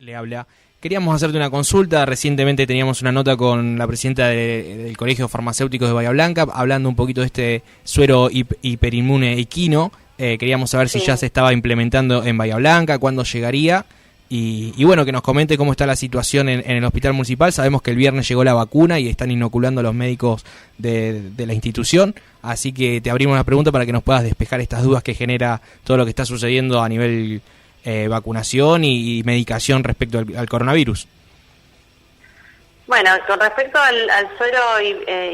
Le habla. Queríamos hacerte una consulta. Recientemente teníamos una nota con la presidenta del Colegio Farmacéutico de Bahía Blanca, hablando un poquito de este suero hiperinmune equino. Queríamos saber si ya se estaba implementando en Bahía Blanca, cuándo llegaría. Y bueno, que nos comente cómo está la situación en el hospital municipal. Sabemos que el viernes llegó la vacuna y están inoculando a los médicos de la institución. Así que te abrimos la pregunta para que nos puedas despejar estas dudas que genera todo lo que está sucediendo a nivel vacunación y medicación respecto al coronavirus. Bueno, con respecto al suero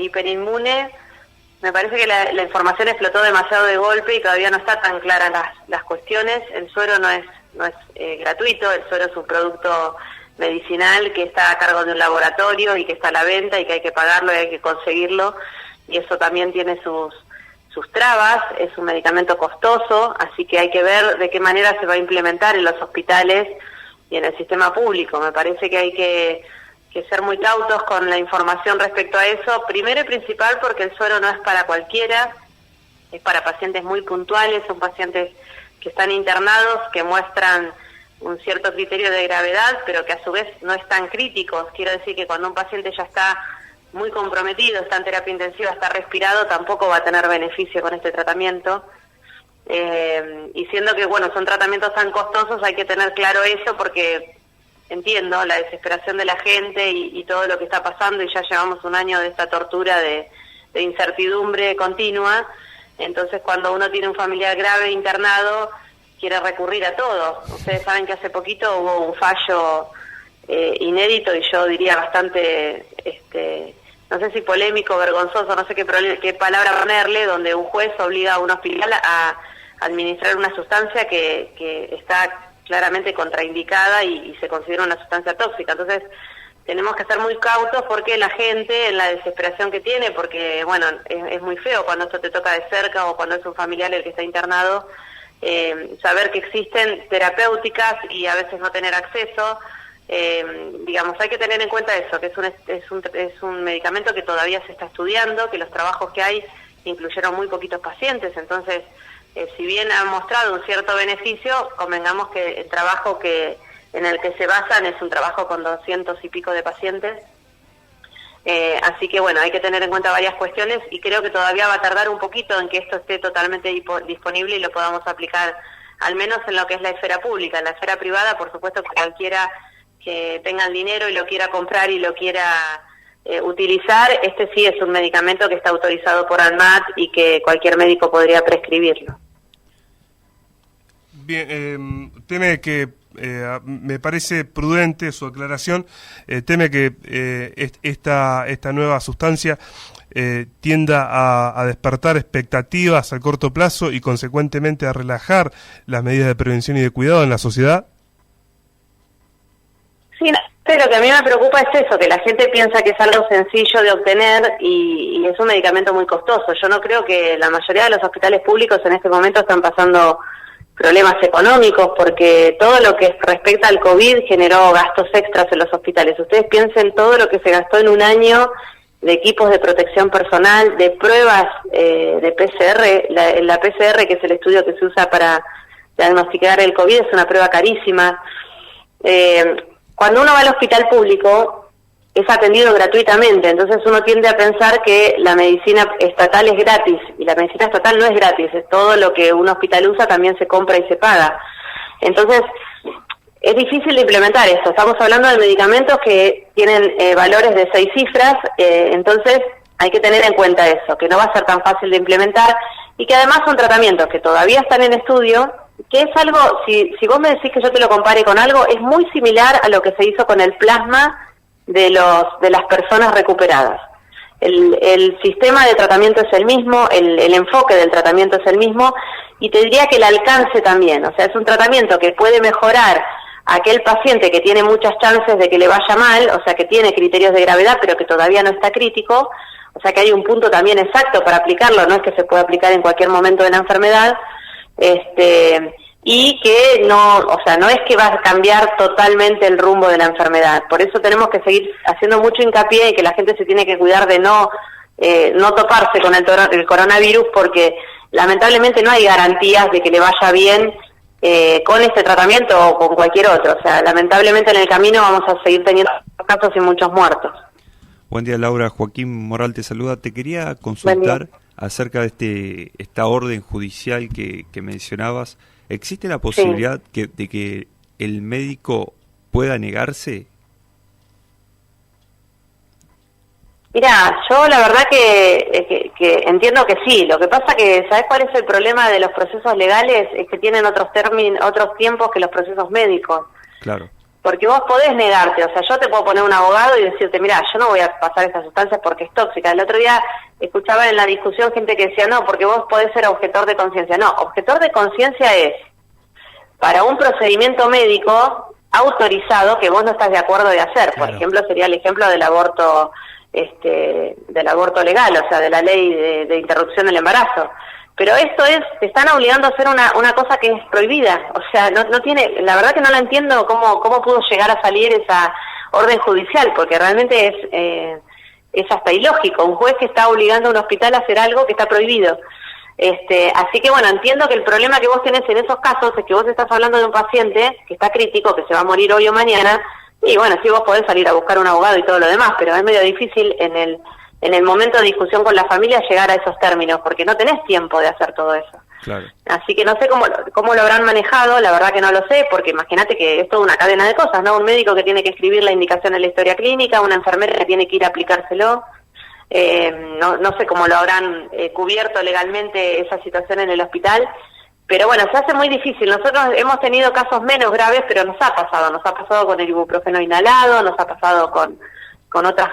hiperinmune, me parece que la información explotó demasiado de golpe y todavía no está tan clara las cuestiones. El suero no es gratuito, el suero es un producto medicinal que está a cargo de un laboratorio y que está a la venta y que hay que pagarlo y hay que conseguirlo, y eso también tiene sus trabas. Es un medicamento costoso, así que hay que ver de qué manera se va a implementar en los hospitales y en el sistema público. Me parece que hay que ser muy cautos con la información respecto a eso, primero y principal porque el suero no es para cualquiera, es para pacientes muy puntuales, son pacientes que están internados, que muestran un cierto criterio de gravedad, pero que a su vez no están críticos. Quiero decir que cuando un paciente ya está muy comprometido, está en terapia intensiva, está respirado, tampoco va a tener beneficio con este tratamiento. Y siendo que, bueno, son tratamientos tan costosos, hay que tener claro eso, porque entiendo la desesperación de la gente y todo lo que está pasando, y ya llevamos un año de esta tortura de incertidumbre continua. Entonces, cuando uno tiene un familiar grave internado, quiere recurrir a todo. Ustedes saben que hace poquito hubo un fallo inédito, y yo diría bastante, no sé si polémico, vergonzoso, no sé qué palabra ponerle, donde un juez obliga a un hospital a administrar una sustancia que está claramente contraindicada y se considera una sustancia tóxica. Entonces, tenemos que ser muy cautos porque la gente, en la desesperación que tiene, porque, bueno, es muy feo cuando esto te toca de cerca o cuando es un familiar el que está internado, saber que existen terapéuticas y a veces no tener acceso. Digamos, hay que tener en cuenta eso, que es un medicamento que todavía se está estudiando, que los trabajos que hay incluyeron muy poquitos pacientes. Entonces, si bien ha mostrado un cierto beneficio, convengamos que el trabajo en el que se basan es un trabajo con 200 y pico de pacientes. Así que bueno, hay que tener en cuenta varias cuestiones, y creo que todavía va a tardar un poquito en que esto esté totalmente disponible y lo podamos aplicar, al menos en lo que es la esfera pública. En la esfera privada, por supuesto, que cualquiera que tenga el dinero y lo quiera comprar y lo quiera utilizar, este sí es un medicamento que está autorizado por ANMAT y que cualquier médico podría prescribirlo. Bien, teme que, me parece prudente su aclaración, teme que esta nueva sustancia tienda a despertar expectativas a corto plazo y consecuentemente a relajar las medidas de prevención y de cuidado en la sociedad. Sí, pero lo que a mí me preocupa es eso, que la gente piensa que es algo sencillo de obtener y es un medicamento muy costoso. Yo no creo que la mayoría de los hospitales públicos en este momento están pasando problemas económicos, porque todo lo que respecta al COVID generó gastos extras en los hospitales. Ustedes piensen todo lo que se gastó en un año de equipos de protección personal, de pruebas de PCR. La PCR, que es el estudio que se usa para diagnosticar el COVID, es una prueba carísima. Cuando uno va al hospital público, es atendido gratuitamente, entonces uno tiende a pensar que la medicina estatal es gratis, y la medicina estatal no es gratis, es todo lo que un hospital usa también se compra y se paga. Entonces, es difícil de implementar esto. Estamos hablando de medicamentos que tienen valores de 6 cifras, entonces hay que tener en cuenta eso, que no va a ser tan fácil de implementar, y que además son tratamientos que todavía están en estudio, que es algo, si vos me decís que yo te lo compare con algo, es muy similar a lo que se hizo con el plasma de las personas recuperadas. El sistema de tratamiento es el mismo, el enfoque del tratamiento es el mismo, y te diría que el alcance también. O sea, es un tratamiento que puede mejorar a aquel paciente que tiene muchas chances de que le vaya mal, o sea, que tiene criterios de gravedad, pero que todavía no está crítico. O sea, que hay un punto también exacto para aplicarlo, no es que se pueda aplicar en cualquier momento de la enfermedad. Y que no, o sea, no es que va a cambiar totalmente el rumbo de la enfermedad. Por eso tenemos que seguir haciendo mucho hincapié en que la gente se tiene que cuidar de no toparse con el coronavirus, porque lamentablemente no hay garantías de que le vaya bien con este tratamiento o con cualquier otro. O sea, lamentablemente en el camino vamos a seguir teniendo casos y muchos muertos. Buen día, Laura. Joaquín Moral te saluda. Te quería consultar acerca de esta orden judicial que mencionabas. ¿Existe la posibilidad de que el médico pueda negarse? Mira, yo la verdad que entiendo que sí. Lo que pasa que, ¿sabés cuál es el problema de los procesos legales? Es que tienen otros tiempos que los procesos médicos. Claro. Porque vos podés negarte, o sea, yo te puedo poner un abogado y decirte, mira, yo no voy a pasar estas sustancias porque es tóxica. El otro día escuchaba en la discusión gente que decía, no, porque vos podés ser objetor de conciencia. No, objetor de conciencia es para un procedimiento médico autorizado que vos no estás de acuerdo de hacer. Por ejemplo, sería el ejemplo del aborto legal, o sea, de la ley de interrupción del embarazo. Pero esto te están obligando a hacer una cosa que es prohibida. O sea, no tiene, la verdad que no la entiendo cómo pudo llegar a salir esa orden judicial, porque realmente es hasta ilógico. Un juez que está obligando a un hospital a hacer algo que está prohibido. Así que bueno, entiendo que el problema que vos tenés en esos casos es que vos estás hablando de un paciente que está crítico, que se va a morir hoy o mañana, y bueno, sí, vos podés salir a buscar un abogado y todo lo demás, pero es medio difícil en el momento de discusión con la familia llegar a esos términos, porque no tenés tiempo de hacer todo eso. Claro. Así que no sé cómo lo habrán manejado, la verdad que no lo sé, porque imagínate que es toda una cadena de cosas, ¿no? Un médico que tiene que escribir la indicación en la historia clínica, una enfermera que tiene que ir a aplicárselo. No sé cómo lo habrán cubierto legalmente esa situación en el hospital, pero bueno, se hace muy difícil. Nosotros hemos tenido casos menos graves, pero nos ha pasado con el ibuprofeno inhalado, nos ha pasado con otros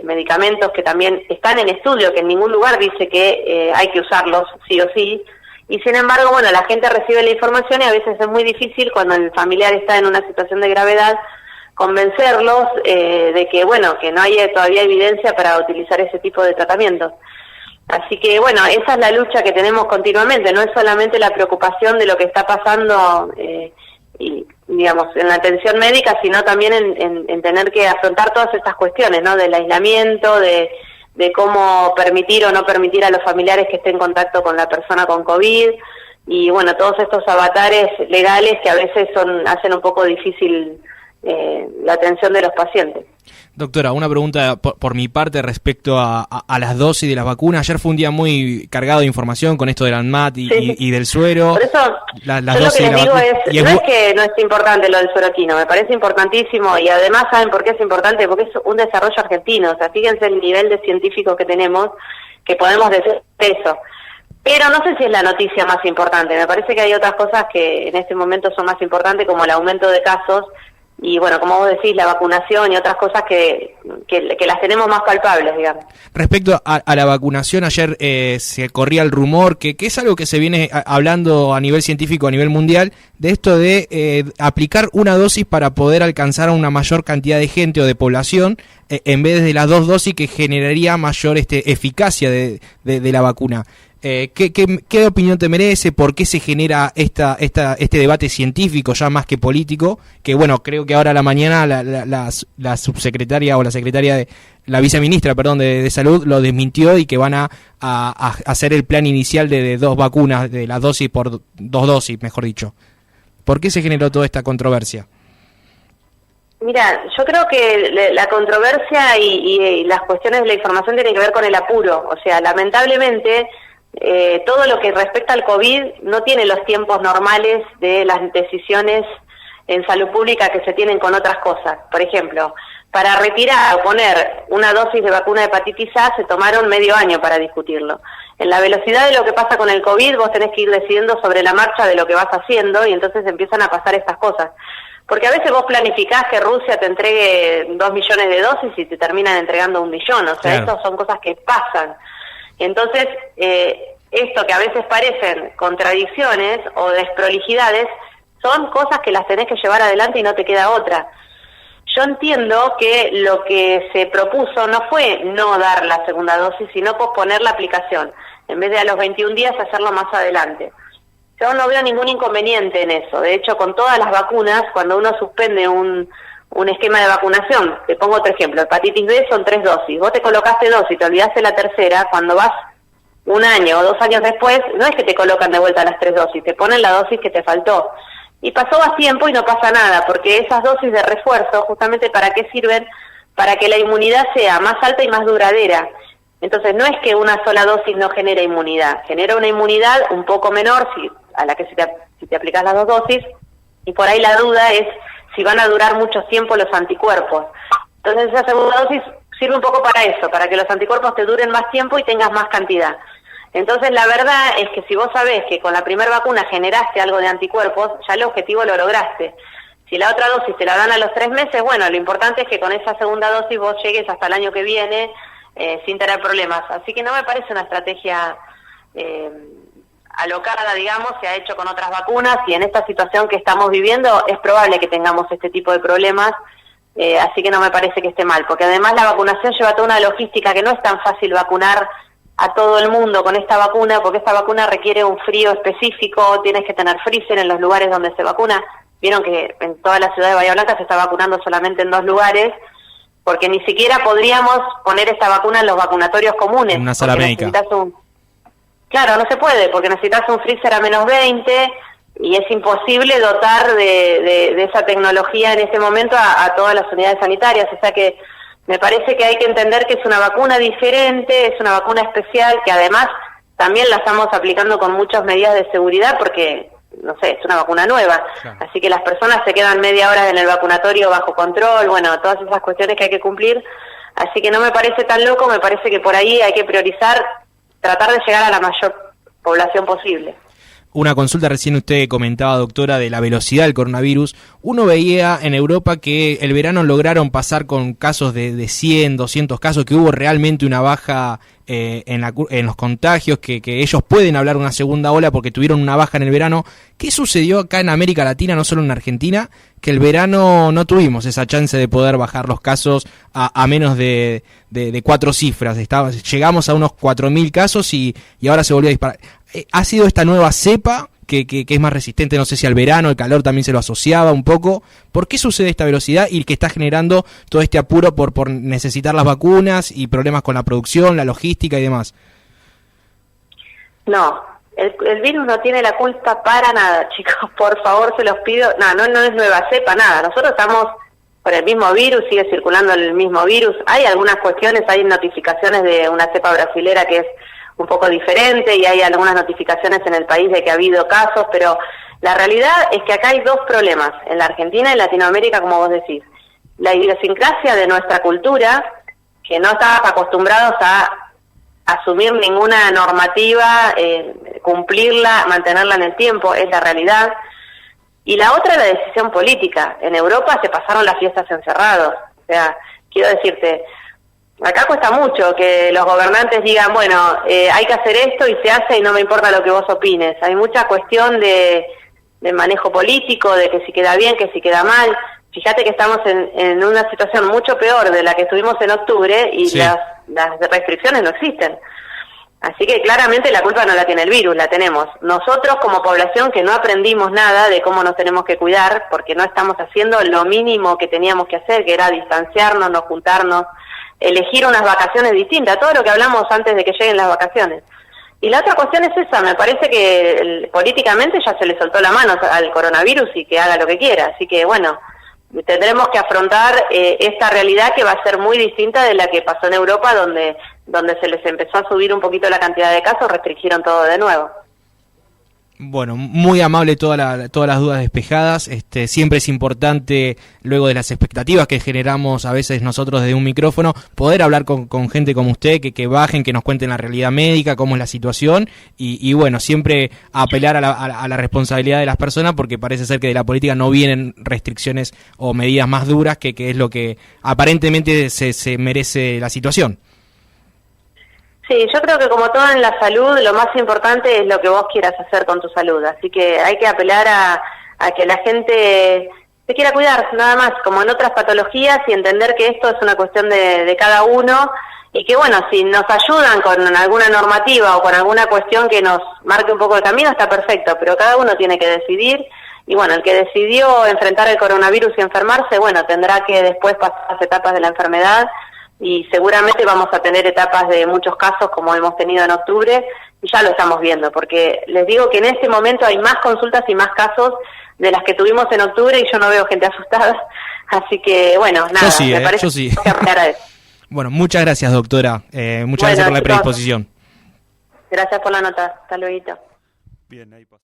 medicamentos que también están en estudio, que en ningún lugar dice que hay que usarlos sí o sí, y sin embargo, bueno, la gente recibe la información y a veces es muy difícil cuando el familiar está en una situación de gravedad convencerlos de que, bueno, que no hay todavía evidencia para utilizar ese tipo de tratamientos. Así que, bueno, esa es la lucha que tenemos continuamente, no es solamente la preocupación de lo que está pasando y digamos, en la atención médica, sino también en tener que afrontar todas estas cuestiones, ¿no? Del aislamiento, de cómo permitir o no permitir a los familiares que estén en contacto con la persona con COVID, y bueno, todos estos avatares legales que a veces hacen un poco difícil la atención de los pacientes. Doctora, una pregunta por mi parte respecto a las dosis de las vacunas. Ayer fue un día muy cargado de información con esto del ANMAT y del suero. Por eso, yo lo que les digo no es que no es importante lo del sueroquino, me parece importantísimo, y además, ¿saben por qué es importante? Porque es un desarrollo argentino, o sea, fíjense el nivel de científicos que tenemos, que podemos decir eso. Pero no sé si es la noticia más importante, me parece que hay otras cosas que en este momento son más importantes, como el aumento de casos, y bueno, como vos decís, la vacunación y otras cosas que las tenemos más palpables, digamos. Respecto a la vacunación, ayer se corría el rumor que es algo que se viene hablando a nivel científico, a nivel mundial, de esto de aplicar una dosis para poder alcanzar a una mayor cantidad de gente o de población, en vez de las 2 dosis, que generaría mayor eficacia de la vacuna. ¿Qué opinión te merece? ¿Por qué se genera este debate científico ya más que político? Que bueno, creo que ahora a la mañana la subsecretaria o la secretaria la viceministra, de Salud lo desmintió, y que van a hacer el plan inicial de 2 vacunas, de las dosis por 2 dosis, mejor dicho. ¿Por qué se generó toda esta controversia? Mira, yo creo que la controversia y las cuestiones de la información tienen que ver con el apuro. O sea, lamentablemente, todo lo que respecta al COVID no tiene los tiempos normales de las decisiones en salud pública que se tienen con otras cosas. Por ejemplo, para retirar o poner una dosis de vacuna de hepatitis A se tomaron medio año para discutirlo. En la velocidad de lo que pasa con el COVID, vos tenés que ir decidiendo sobre la marcha de lo que vas haciendo, y entonces empiezan a pasar estas cosas. Porque a veces vos planificás que Rusia te entregue 2 millones de dosis y te terminan entregando 1 millón. O sea, Estas son cosas que pasan. Entonces, esto que a veces parecen contradicciones o desprolijidades, son cosas que las tenés que llevar adelante y no te queda otra. Yo entiendo que lo que se propuso no fue no dar la segunda dosis, sino posponer la aplicación. En vez de a los 21 días, hacerlo más adelante. Yo no veo ningún inconveniente en eso. De hecho, con todas las vacunas, cuando uno suspende un esquema de vacunación, te pongo otro ejemplo, hepatitis B son 3 dosis. Vos te colocaste 2 y te olvidaste la tercera, cuando vas 1 año o 2 años después, no es que te colocan de vuelta las 3 dosis, te ponen la dosis que te faltó. y pasó más tiempo y no pasa nada, porque esas dosis de refuerzo, justamente ¿para qué sirven? Para que la inmunidad sea más alta y más duradera. Entonces no es que una sola dosis no genera inmunidad, genera una inmunidad un poco menor a la que si te aplicas las 2 dosis, y por ahí la duda es si van a durar mucho tiempo los anticuerpos. Entonces esa segunda dosis sirve un poco para eso, para que los anticuerpos te duren más tiempo y tengas más cantidad. Entonces la verdad es que si vos sabés que con la primera vacuna generaste algo de anticuerpos, ya el objetivo lo lograste. Si la otra dosis te la dan a los 3 meses, bueno, lo importante es que con esa segunda dosis vos llegues hasta el año que viene sin tener problemas. Así que no me parece una estrategia alocada, digamos, se ha hecho con otras vacunas, y en esta situación que estamos viviendo es probable que tengamos este tipo de problemas, así que no me parece que esté mal, porque además la vacunación lleva toda una logística que no es tan fácil vacunar a todo el mundo con esta vacuna, porque esta vacuna requiere un frío específico, tienes que tener freezer en los lugares donde se vacuna. Vieron que en toda la ciudad de Bahía Blanca se está vacunando solamente en 2 lugares, porque ni siquiera podríamos poner esta vacuna en los vacunatorios comunes. En una sala médica. Claro, no se puede, porque necesitas un freezer a -20 y es imposible dotar de esa tecnología en este momento a todas las unidades sanitarias. O sea que me parece que hay que entender que es una vacuna diferente, es una vacuna especial, que además también la estamos aplicando con muchas medidas de seguridad, porque, no sé, es una vacuna nueva. Claro. Así que las personas se quedan media hora en el vacunatorio bajo control, bueno, todas esas cuestiones que hay que cumplir. Así que no me parece tan loco, me parece que por ahí hay que priorizar tratar de llegar a la mayor población posible. Una consulta, recién usted comentaba, doctora, de la velocidad del coronavirus. Uno veía en Europa que el verano lograron pasar con casos de 100, 200 casos, que hubo realmente una baja en los contagios, que ellos pueden hablar de una segunda ola porque tuvieron una baja en el verano. ¿Qué sucedió acá en América Latina, no solo en Argentina, que el verano no tuvimos esa chance de poder bajar los casos a menos de 4 cifras? Llegamos a unos 4.000 casos y ahora se volvió a disparar. ¿Ha sido esta nueva cepa que es más resistente, no sé si al verano, el calor también se lo asociaba un poco? ¿Por qué sucede esta velocidad y que está generando todo este apuro por necesitar las vacunas y problemas con la producción, la logística y demás? No, el virus no tiene la culpa para nada, chicos, por favor, se los pido. No es nueva cepa, nada. Nosotros estamos con el mismo virus, sigue circulando el mismo virus. Hay algunas cuestiones, hay notificaciones de una cepa brasilera que es un poco diferente, y hay algunas notificaciones en el país de que ha habido casos, pero la realidad es que acá hay 2 problemas, en la Argentina y en Latinoamérica, como vos decís. La idiosincrasia de nuestra cultura, que no estamos acostumbrados a asumir ninguna normativa, cumplirla, mantenerla en el tiempo, es la realidad. Y la otra es la decisión política. En Europa se pasaron las fiestas encerrados. O sea, quiero decirte, acá cuesta mucho que los gobernantes digan, bueno, hay que hacer esto y se hace y no me importa lo que vos opines. Hay mucha cuestión de manejo político, de que si queda bien, que si queda mal. Fíjate que estamos en una situación mucho peor de la que estuvimos en octubre y sí, las restricciones no existen. Así que claramente la culpa no la tiene el virus, la tenemos nosotros como población, que no aprendimos nada de cómo nos tenemos que cuidar, porque no estamos haciendo lo mínimo que teníamos que hacer, que era distanciarnos, no juntarnos, elegir unas vacaciones distintas, todo lo que hablamos antes de que lleguen las vacaciones. Y la otra cuestión es esa, me parece que políticamente ya se le soltó la mano al coronavirus y que haga lo que quiera, así que bueno, tendremos que afrontar esta realidad, que va a ser muy distinta de la que pasó en Europa, donde se les empezó a subir un poquito la cantidad de casos, restringieron todo de nuevo. Bueno, muy amable todas las dudas despejadas. Siempre es importante, luego de las expectativas que generamos a veces nosotros desde un micrófono, poder hablar con gente como usted, que bajen, que nos cuenten la realidad médica, cómo es la situación, y bueno, siempre apelar a la responsabilidad de las personas, porque parece ser que de la política no vienen restricciones o medidas más duras, que es lo que aparentemente se merece la situación. Sí, yo creo que como todo en la salud, lo más importante es lo que vos quieras hacer con tu salud. Así que hay que apelar a que la gente se quiera cuidar, nada más, como en otras patologías, y entender que esto es una cuestión de cada uno, y que bueno, si nos ayudan con alguna normativa o con alguna cuestión que nos marque un poco el camino, está perfecto, pero cada uno tiene que decidir. Y bueno, el que decidió enfrentar el coronavirus y enfermarse, bueno, tendrá que después pasar las etapas de la enfermedad, y seguramente vamos a tener etapas de muchos casos como hemos tenido en octubre, y ya lo estamos viendo, porque les digo que en este momento hay más consultas y más casos de las que tuvimos en octubre y yo no veo gente asustada, así que bueno, nada, yo sí, me parece yo sí. que aplicar a eso. Bueno, muchas gracias, doctora. Muchas gracias por la chicos, predisposición. Gracias por la nota, hasta luego. Bien, ahí pasa.